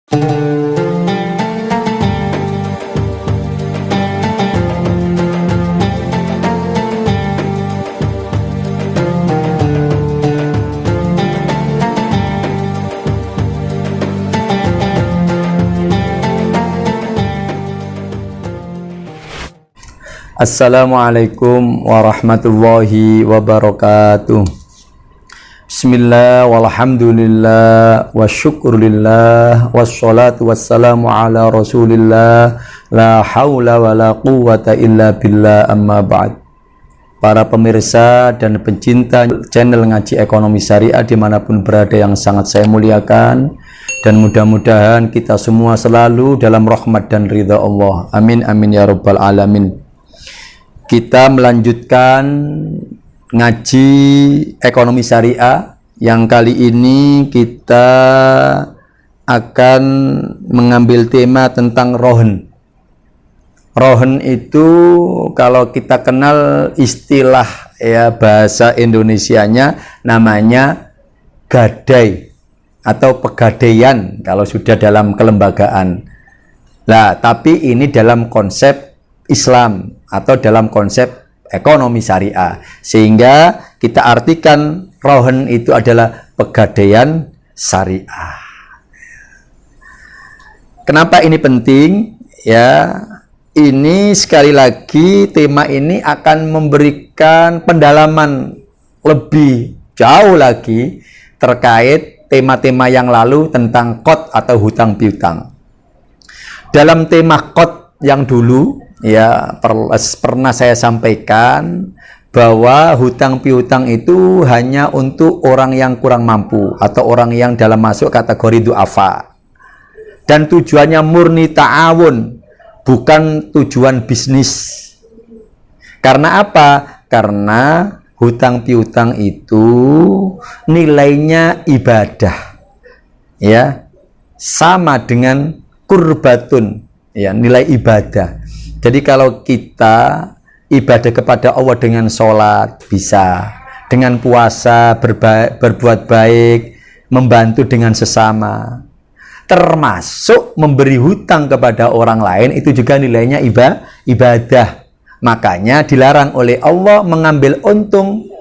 Assalamualaikum warahmatullahi wabarakatuh. Bismillah walhamdulillah wa syukurillah wassalatu wassalamu ala rasulillah la hawla wa la quwata illa billah amma ba'd. Para pemirsa dan pencinta channel Ngaji Ekonomi Syariah dimanapun berada yang sangat saya muliakan, dan mudah-mudahan kita semua selalu dalam rahmat dan ridha Allah. Amin amin ya rabbal alamin. Kita melanjutkan ngaji ekonomi syariah yang kali ini kita akan mengambil tema tentang rohen. Rohen itu kalau kita kenal istilah ya bahasa Indonesianya namanya gadai atau pegadaian kalau sudah dalam kelembagaan. Nah, tapi ini dalam konsep Islam atau dalam konsep ekonomi syariah, sehingga kita artikan rohen itu adalah pegadaian syariah. Kenapa ini penting? Ya, ini sekali lagi tema ini akan memberikan pendalaman lebih jauh lagi terkait tema-tema yang lalu tentang qard atau hutang piutang. Dalam tema qard yang dulu ya pernah saya sampaikan bahwa hutang piutang itu hanya untuk orang yang kurang mampu atau orang yang dalam masuk kategori du'afa, dan tujuannya murni ta'awun, bukan tujuan bisnis. Karena apa? Karena hutang piutang itu nilainya ibadah, ya, sama dengan kurbatun, ya, nilai ibadah. Jadi kalau kita ibadah kepada Allah dengan sholat bisa, dengan puasa, berbuat baik, membantu dengan sesama, termasuk memberi hutang kepada orang lain, itu juga nilainya ibadah. Makanya dilarang oleh Allah mengambil untung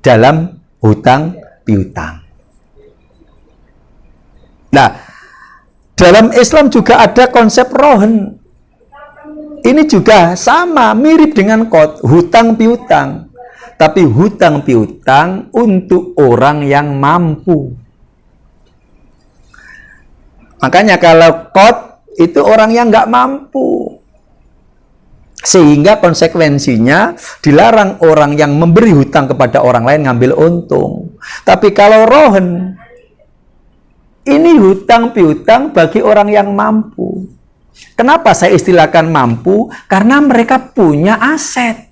dalam hutang piutang. Nah, dalam Islam juga ada konsep rohen. Ini juga sama, mirip dengan qard, hutang piutang. Tapi hutang piutang untuk orang yang mampu. Makanya kalau qard itu orang yang nggak mampu. Sehingga konsekuensinya dilarang orang yang memberi hutang kepada orang lain ngambil untung. Tapi kalau rohen, ini hutang piutang bagi orang yang mampu. Kenapa saya istilahkan mampu? Karena mereka punya aset.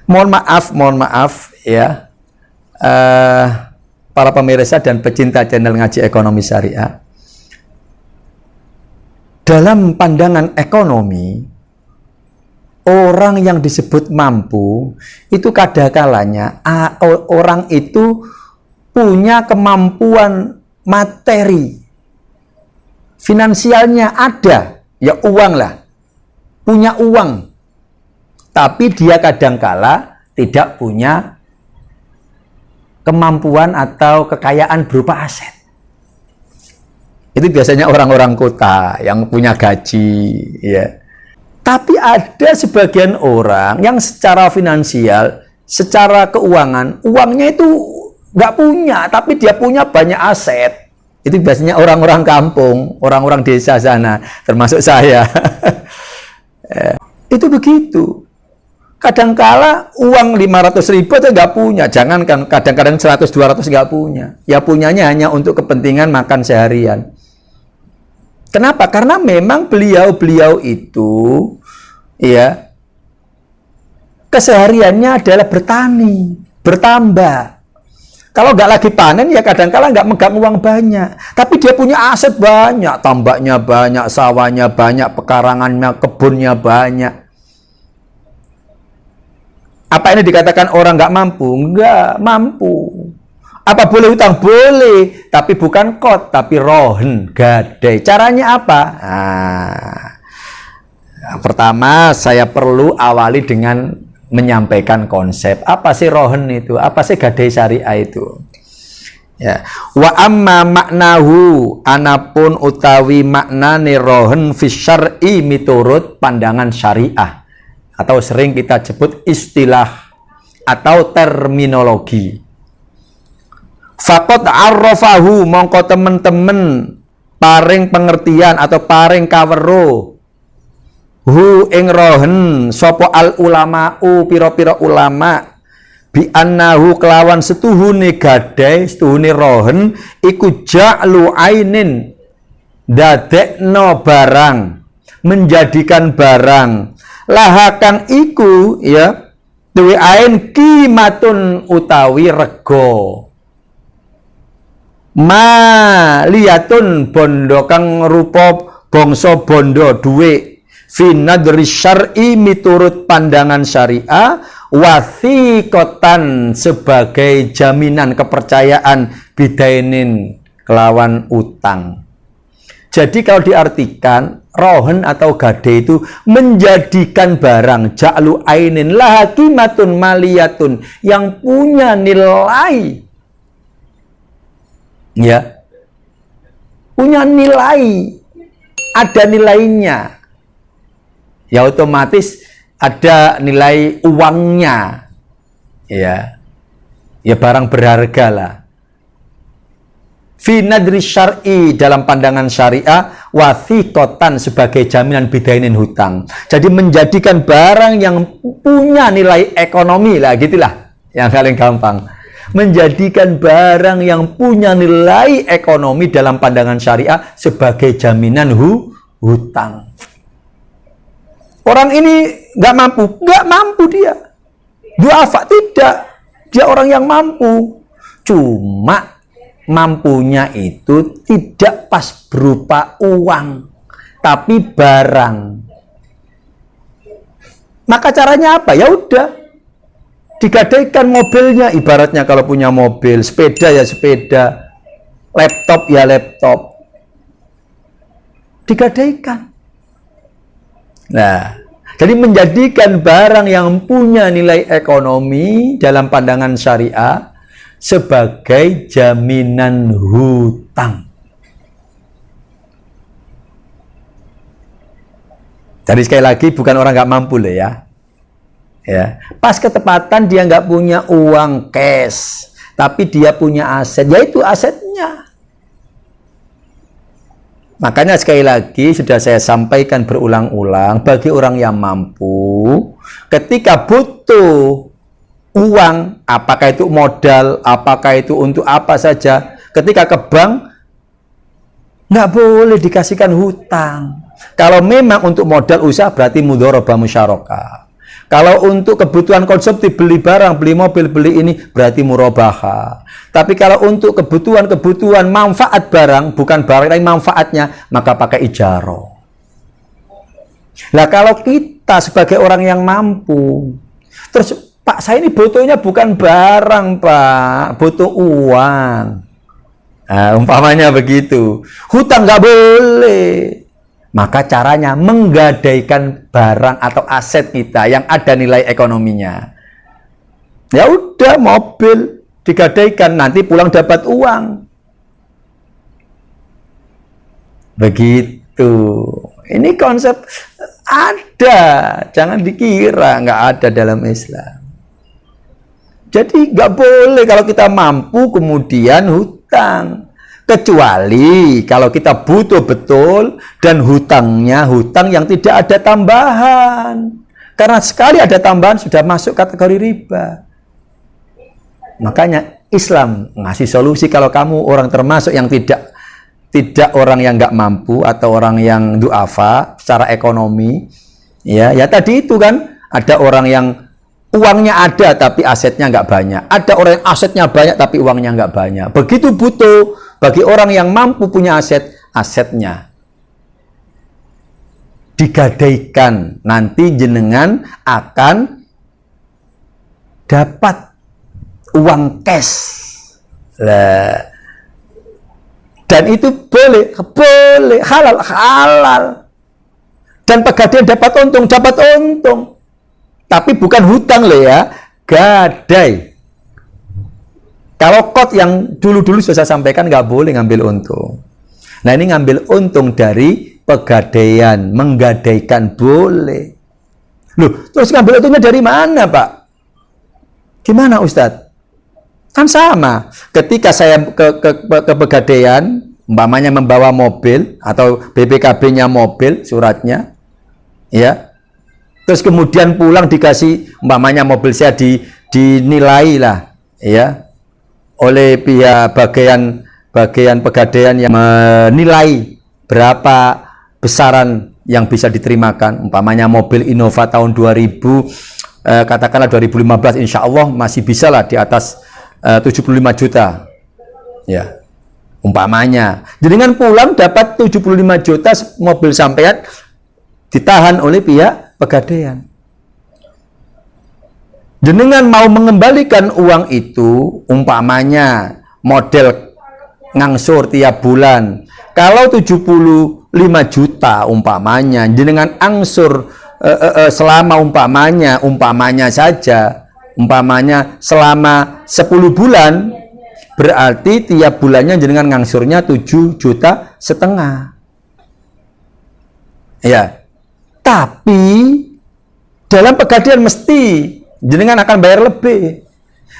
Mohon maaf ya, para pemirsa dan pecinta channel Ngaji Ekonomi Syariah. Dalam pandangan ekonomi, orang yang disebut mampu itu kadang-kalanya orang itu punya kemampuan materi. Finansialnya ada, ya uang lah, punya uang, tapi dia kadangkala tidak punya kemampuan atau kekayaan berupa aset. Itu biasanya orang-orang kota yang punya gaji, ya. Tapi ada sebagian orang yang secara finansial, secara keuangan, uangnya itu nggak punya, tapi dia punya banyak aset. Itu biasanya orang-orang kampung, orang-orang desa sana, termasuk saya. Itu begitu. Kadangkala uang 500.000 itu nggak punya, jangankan kadang-kadang 100-200 nggak punya. Ya punyanya hanya untuk kepentingan makan seharian. Kenapa? Karena memang beliau itu, ya, kesehariannya adalah bertani, bertambak. Kalau nggak lagi panen, ya kadang-kala nggak megang uang banyak. Tapi dia punya aset banyak, tambaknya banyak, sawahnya banyak, pekarangannya, kebunnya banyak. Apa ini dikatakan orang nggak mampu? Nggak mampu. Apa boleh hutang? Boleh, tapi bukan qad, tapi rohen, gadai. Caranya apa? Pertama saya perlu awali dengan menyampaikan konsep. Apa sih rohen itu? Apa sih gadai syariah itu? Ya. Wa amma maknahu, anapun utawi maknane rohen fi syar'i miturut pandangan syariah, atau sering kita sebut istilah atau terminologi. Faqad arrafahu, mongko temen-temen paring pengertian atau paring kawero hu ing rohen sopo al ulama'u piro-piro ulama bi annahu kelawan setuhune gadai, setuhune rohen iku ja'lu ainin, dadekno barang, menjadikan barang lahakan iku ya duwe ain kimatun utawi rego, ma liyatun bondo kang rupa bangsa bondo duwe, finadri syar'i miturut pandangan syariah, wathiqatan sebagai jaminan kepercayaan, bidainin kelawan utang. Jadi kalau diartikan rohen atau gade itu menjadikan barang, ja'lu ainin lahakimatun maliyatun, yang punya nilai, ya, punya nilai, ada nilainya, ya otomatis ada nilai uangnya, ya, ya barang berharga lah. Fi nadri syar'i dalam pandangan syariah, wathiqatan sebagai jaminan bidainin hutang. Jadi menjadikan barang yang punya nilai ekonomi lah, gitulah yang paling gampang. Menjadikan barang yang punya nilai ekonomi dalam pandangan syariah sebagai jaminan hutang. Orang ini nggak mampu dia. Duafa tidak, dia orang yang mampu. Cuma mampunya itu tidak pas berupa uang, tapi barang. Maka caranya apa? Ya udah, digadaikan mobilnya, ibaratnya kalau punya mobil, sepeda ya sepeda, laptop ya laptop, digadaikan. Nah, jadi menjadikan barang yang punya nilai ekonomi dalam pandangan syariah sebagai jaminan hutang. Jadi sekali lagi bukan orang nggak mampu loh ya. Ya, pas ketepatan dia nggak punya uang cash, tapi dia punya aset, yaitu asetnya. Makanya sekali lagi sudah saya sampaikan berulang-ulang, bagi orang yang mampu, ketika butuh uang, apakah itu modal, apakah itu untuk apa saja, ketika ke bank, nggak boleh dikasihkan hutang. Kalau memang untuk modal usaha berarti mudharabah musyarakah. Kalau untuk kebutuhan konsumtif, beli barang, beli mobil, beli ini, berarti murabaha. Tapi kalau untuk kebutuhan manfaat barang, bukan barang tapi manfaatnya, maka pakai ijarah. Nah kalau kita sebagai orang yang mampu, terus Pak, saya ini butuhnya bukan barang, Pak, butuh uang. Nah, umpamanya begitu. Hutang nggak boleh. Maka caranya menggadaikan barang atau aset kita yang ada nilai ekonominya. Ya udah, mobil digadaikan, nanti pulang dapat uang. Begitu. Ini konsep ada, jangan dikira nggak ada dalam Islam. Jadi nggak boleh kalau kita mampu kemudian hutang. Kecuali kalau kita butuh betul dan hutangnya hutang yang tidak ada tambahan. Karena sekali ada tambahan sudah masuk kategori riba. Makanya Islam ngasih solusi kalau kamu orang termasuk yang tidak orang yang nggak mampu atau orang yang duafa secara ekonomi. Ya tadi itu kan, ada orang yang uangnya ada tapi asetnya nggak banyak. Ada orang yang asetnya banyak tapi uangnya nggak banyak. Begitu butuh. Bagi orang yang mampu punya asetnya digadaikan, nanti jenengan akan dapat uang cash. Lah, dan itu boleh, halal. Dan Pegadaian dapat untung. Tapi bukan hutang loh ya, gadai. Kalau kot yang dulu-dulu sudah saya sampaikan nggak boleh ngambil untung. Nah ini ngambil untung dari Pegadaian, menggadaikan boleh. Loh, terus ngambil untungnya dari mana Pak? Gimana Ustadz? Kan sama. Ketika saya ke Pegadaian, umpamanya membawa mobil atau BPKB-nya mobil, suratnya, ya. Terus kemudian pulang dikasih, umpamanya mobil saya dinilai lah, ya, oleh pihak bagian Pegadaian yang menilai berapa besaran yang bisa diterimakan. Umpamanya mobil Innova tahun 2000, katakanlah 2015, insya Allah masih bisa lah di atas 75 juta, ya. Umpamanya, jenengan pulang dapat 75 juta mobil sampean ditahan oleh pihak Pegadaian. Jenengan mau mengembalikan uang itu, umpamanya model ngangsur tiap bulan. Kalau 75 juta umpamanya, jenengan angsur selama umpamanya saja, umpamanya selama 10 bulan, berarti tiap bulannya jenengan ngangsurnya 7,5 juta. Ya. Tapi dalam Pegadaian mesti jenengan akan bayar lebih.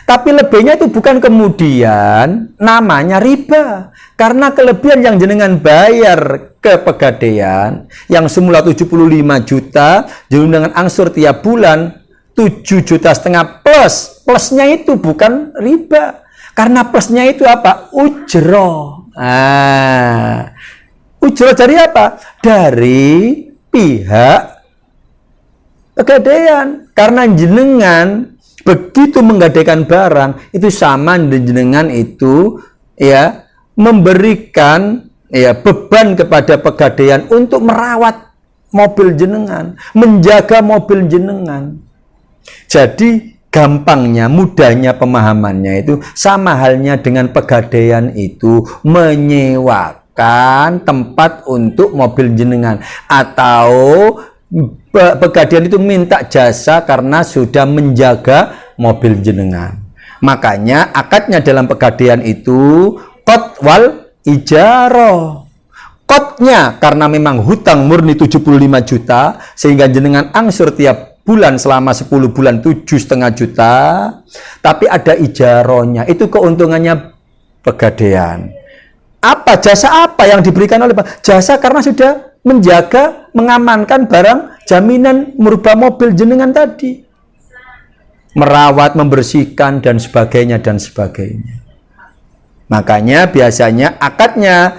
Tapi lebihnya itu bukan kemudian namanya riba. Karena kelebihan yang jenengan bayar ke Pegadaian yang semula 75 juta, jenengan angsur tiap bulan 7,5 juta plus. Plusnya itu bukan riba. Karena plusnya itu apa? Ujroh. Ujroh dari apa? Dari pihak Pegadaian. Karena jenengan begitu menggadaikan barang, itu sama jenengan itu ya memberikan ya beban kepada Pegadaian untuk merawat mobil jenengan, menjaga mobil jenengan. Jadi gampangnya, mudahnya pemahamannya itu sama halnya dengan Pegadaian itu menyewakan tempat untuk mobil jenengan, atau Pegadaian itu minta jasa karena sudah menjaga mobil jenengan. Makanya akadnya dalam Pegadaian itu qad wal ijaroh. Qadnya karena memang hutang murni 75 juta sehingga jenengan angsur tiap bulan selama 10 bulan 7,5 juta, tapi ada ijarohnya, itu keuntungannya Pegadaian. Apa jasa apa yang diberikan oleh Pak? Jasa karena sudah menjaga, mengamankan barang jaminan merubah mobil jenengan tadi, merawat, membersihkan dan sebagainya dan sebagainya. Makanya biasanya akadnya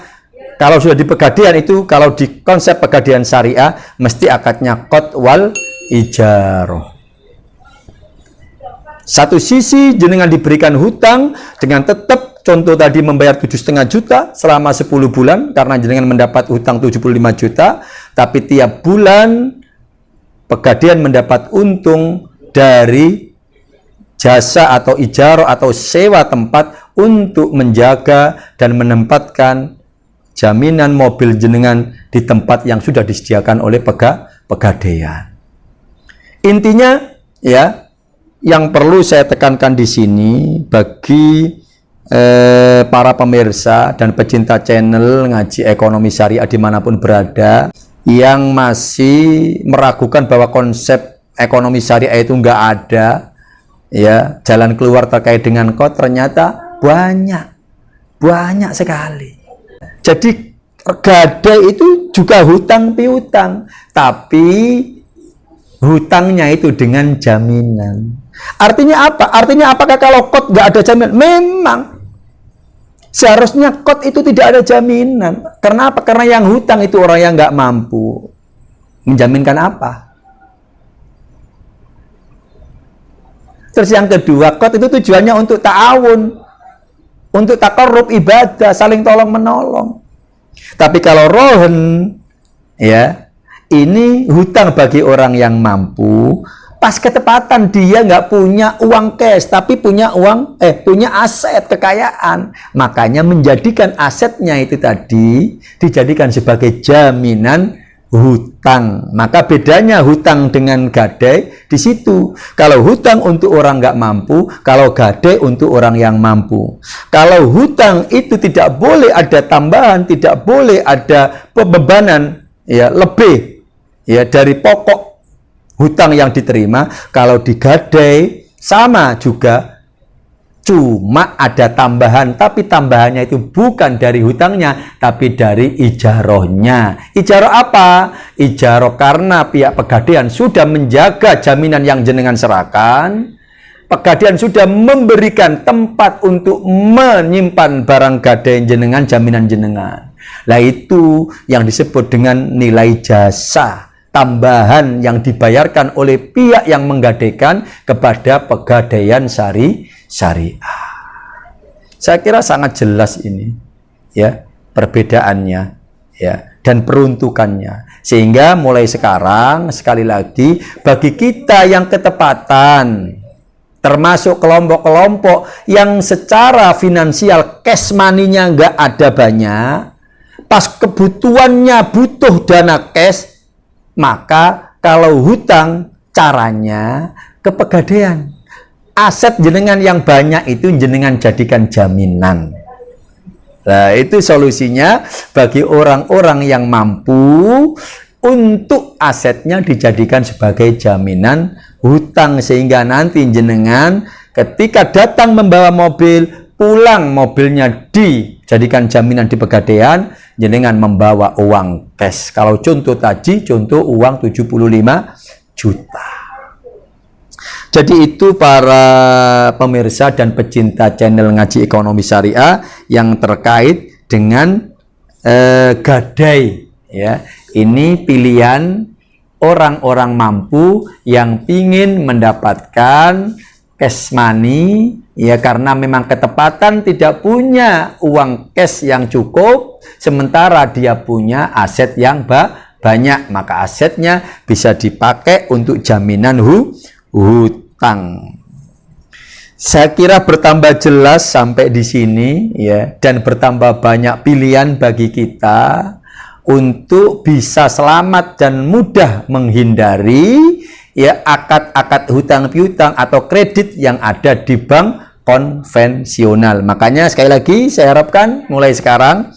kalau sudah di Pegadaian itu, kalau di konsep Pegadaian syariah mesti akadnya qad wal ijaroh. Satu sisi jenengan diberikan hutang dengan tetap contoh tadi membayar 7,5 juta selama 10 bulan karena jenengan mendapat hutang 75 juta, tapi tiap bulan Pegadaian mendapat untung dari jasa atau ijaroh atau sewa tempat untuk menjaga dan menempatkan jaminan mobil jenengan di tempat yang sudah disediakan oleh Pegadaian. Intinya ya, yang perlu saya tekankan di sini bagi para pemirsa dan pecinta channel Ngaji Ekonomi Syariah dimanapun berada yang masih meragukan bahwa konsep ekonomi syariah itu nggak ada, ya, jalan keluar terkait dengan qad, ternyata banyak sekali. Jadi gadai itu juga hutang piutang, tapi hutangnya itu dengan jaminan. Artinya apa? Artinya apakah kalau qad nggak ada jaminan? Memang seharusnya qad itu tidak ada jaminan. Karena apa? Karena yang hutang itu orang yang nggak mampu. Menjaminkan apa? Terus yang kedua, qad itu tujuannya untuk ta'awun, untuk taqarrub ibadah, saling tolong menolong. Tapi kalau rohen, ya, ini hutang bagi orang yang mampu, pas ketepatan dia nggak punya uang cash, tapi punya punya aset kekayaan. Makanya menjadikan asetnya itu tadi dijadikan sebagai jaminan hutang. Maka bedanya hutang dengan gadai di situ. Kalau hutang untuk orang nggak mampu, kalau gadai untuk orang yang mampu. Kalau hutang itu tidak boleh ada tambahan, tidak boleh ada pembebanan ya lebih ya dari pokok hutang yang diterima. Kalau digadai sama juga, cuma ada tambahan, tapi tambahannya itu bukan dari hutangnya, tapi dari ijarohnya. Ijaroh apa? Ijaroh karena pihak pegadaian sudah menjaga jaminan yang jenengan serahkan. Pegadaian sudah memberikan tempat untuk menyimpan barang gadai jenengan, jaminan jenengan. Nah itu yang disebut dengan nilai jasa tambahan yang dibayarkan oleh pihak yang menggadaikan kepada pegadaian syariah. Saya kira sangat jelas ini ya perbedaannya ya dan peruntukannya. Sehingga mulai sekarang sekali lagi bagi kita yang ketepatan termasuk kelompok-kelompok yang secara finansial cash money-nya nggak ada banyak, pas kebutuhannya butuh dana cash, maka kalau hutang caranya ke pegadaian. Aset jenengan yang banyak itu jenengan jadikan jaminan. Nah, itu solusinya bagi orang-orang yang mampu untuk asetnya dijadikan sebagai jaminan hutang. Sehingga nanti jenengan ketika datang membawa mobil, pulang mobilnya dijadikan jaminan di pegadaian, jenengan membawa uang cash. Kalau contoh tadi, contoh uang 75 juta. Jadi itu para pemirsa dan pecinta channel Ngaji Ekonomi Syariah yang terkait dengan gadai ya. Ini pilihan orang-orang mampu yang ingin mendapatkan cash money ya, karena memang ketepatan tidak punya uang cash yang cukup, sementara dia punya aset yang banyak, maka asetnya bisa dipakai untuk jaminan hutang. Saya kira bertambah jelas sampai di sini ya, dan bertambah banyak pilihan bagi kita untuk bisa selamat dan mudah menghindari ya akad-akad hutang piutang atau kredit yang ada di bank konvensional. Makanya sekali lagi saya harapkan mulai sekarang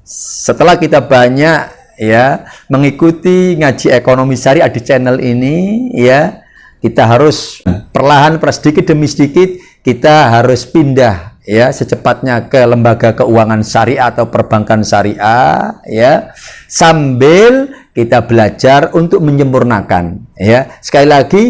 setelah kita banyak ya mengikuti Ngaji Ekonomi Syariah di channel ini ya, kita harus perlahan sedikit demi sedikit kita harus pindah ya secepatnya ke lembaga keuangan syariah atau perbankan syariah ya, sambil kita belajar untuk menyempurnakan ya. Sekali lagi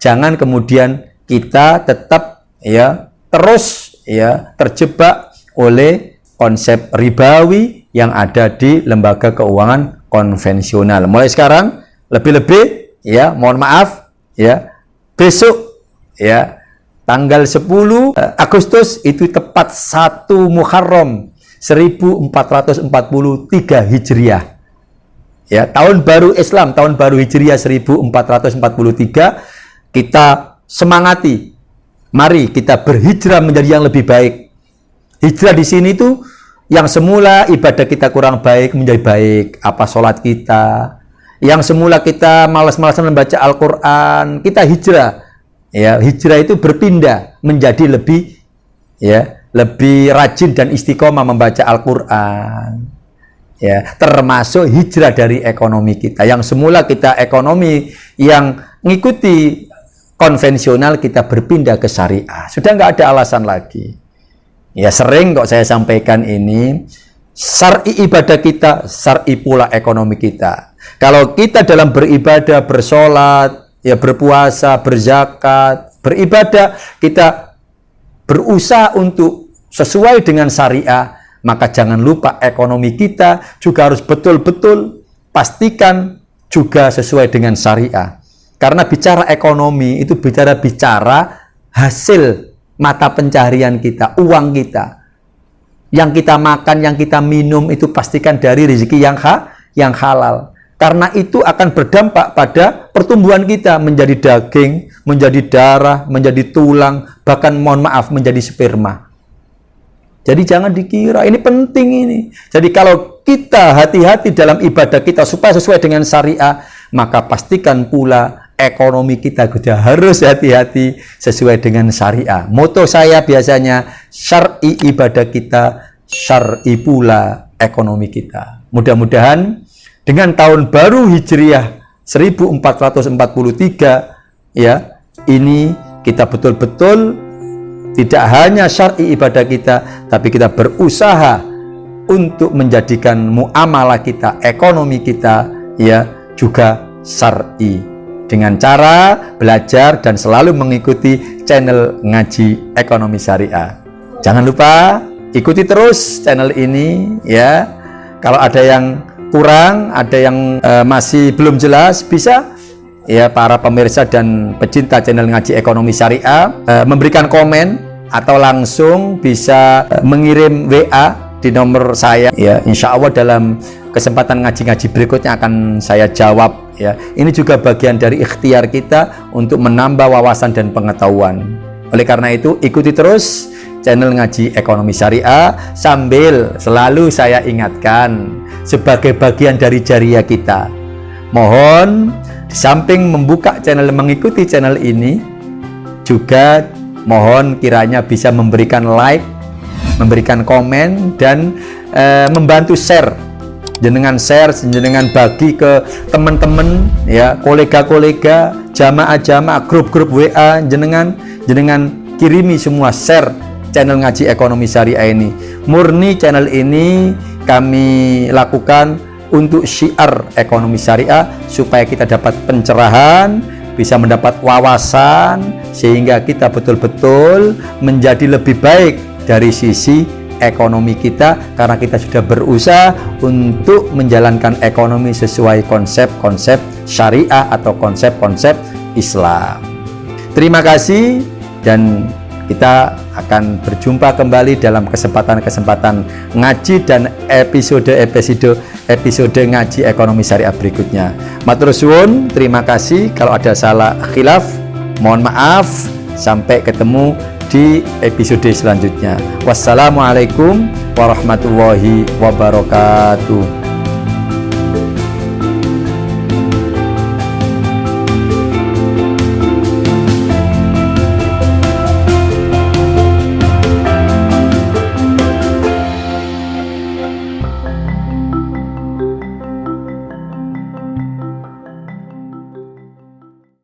jangan kemudian kita tetap ya terus ya terjebak oleh konsep ribawi yang ada di lembaga keuangan konvensional. Mulai sekarang lebih-lebih ya, mohon maaf ya, besok ya tanggal 10 Agustus itu tepat 1 Muharram 1443 Hijriah. Ya, tahun baru Islam, tahun baru Hijriah 1443, kita semangati. Mari kita berhijrah menjadi yang lebih baik. Hijrah di sini tuh yang semula ibadah kita kurang baik menjadi baik. Apa sholat kita? Yang semula kita malas-malasan membaca Al-Quran, kita hijrah. Ya, hijrah itu berpindah menjadi lebih rajin dan istiqomah membaca Al-Quran. Ya, termasuk hijrah dari ekonomi kita. Yang semula kita ekonomi yang mengikuti konvensional, kita berpindah ke syariah. Sudah nggak ada alasan lagi. Ya, sering kok saya sampaikan ini, syar'i ibadah kita, syar'i pula ekonomi kita. Kalau kita dalam beribadah, bersolat, ya berpuasa, berzakat, beribadah, kita berusaha untuk sesuai dengan syariah, maka jangan lupa ekonomi kita juga harus betul-betul pastikan juga sesuai dengan syariah. Karena bicara ekonomi itu bicara hasil mata pencaharian kita, uang kita. Yang kita makan, yang kita minum itu pastikan dari rezeki yang halal. Karena itu akan berdampak pada pertumbuhan kita menjadi daging, menjadi darah, menjadi tulang, bahkan mohon maaf menjadi sperma. Jadi jangan dikira, ini penting ini. Jadi kalau kita hati-hati dalam ibadah kita supaya sesuai dengan syariah, maka pastikan pula ekonomi kita juga harus hati-hati sesuai dengan syariah. Moto saya biasanya, syar'i ibadah kita, syar'i pula ekonomi kita. Mudah-mudahan dengan tahun baru Hijriah 1443 ya, ini kita betul-betul tidak hanya syar'i ibadah kita, tapi kita berusaha untuk menjadikan muamalah kita, ekonomi kita ya juga syar'i dengan cara belajar dan selalu mengikuti channel Ngaji Ekonomi Syariah. Jangan lupa ikuti terus channel ini ya. Kalau ada yang kurang, ada yang masih belum jelas, bisa ya para pemirsa dan pecinta channel Ngaji Ekonomi Syariah memberikan komen atau langsung bisa mengirim WA di nomor saya ya. Insya Allah dalam kesempatan ngaji-ngaji berikutnya akan saya jawab ya. Ini juga bagian dari ikhtiar kita untuk menambah wawasan dan pengetahuan. Oleh karena itu ikuti terus channel Ngaji Ekonomi Syariah, sambil selalu saya ingatkan sebagai bagian dari jariah kita, mohon di samping membuka channel, mengikuti channel ini, juga mohon kiranya bisa memberikan like, memberikan komen, dan membantu share. Jenengan share, jenengan bagi ke teman-teman ya, kolega-kolega, jamaah-jamaah, grup-grup WA, jenengan kirimi semua, share channel Ngaji Ekonomi Syariah ini. Murni channel ini kami lakukan untuk syiar ekonomi syariah, supaya kita dapat pencerahan, bisa mendapat wawasan, sehingga kita betul-betul menjadi lebih baik dari sisi ekonomi kita, karena kita sudah berusaha untuk menjalankan ekonomi sesuai konsep-konsep syariah atau konsep-konsep Islam. Terima kasih, dan kita akan berjumpa kembali dalam kesempatan-kesempatan ngaji dan episode Ngaji Ekonomi Syariah berikutnya. Matur suwun, terima kasih. Kalau ada salah khilaf, mohon maaf. Sampai ketemu di episode selanjutnya. Wassalamualaikum warahmatullahi wabarakatuh.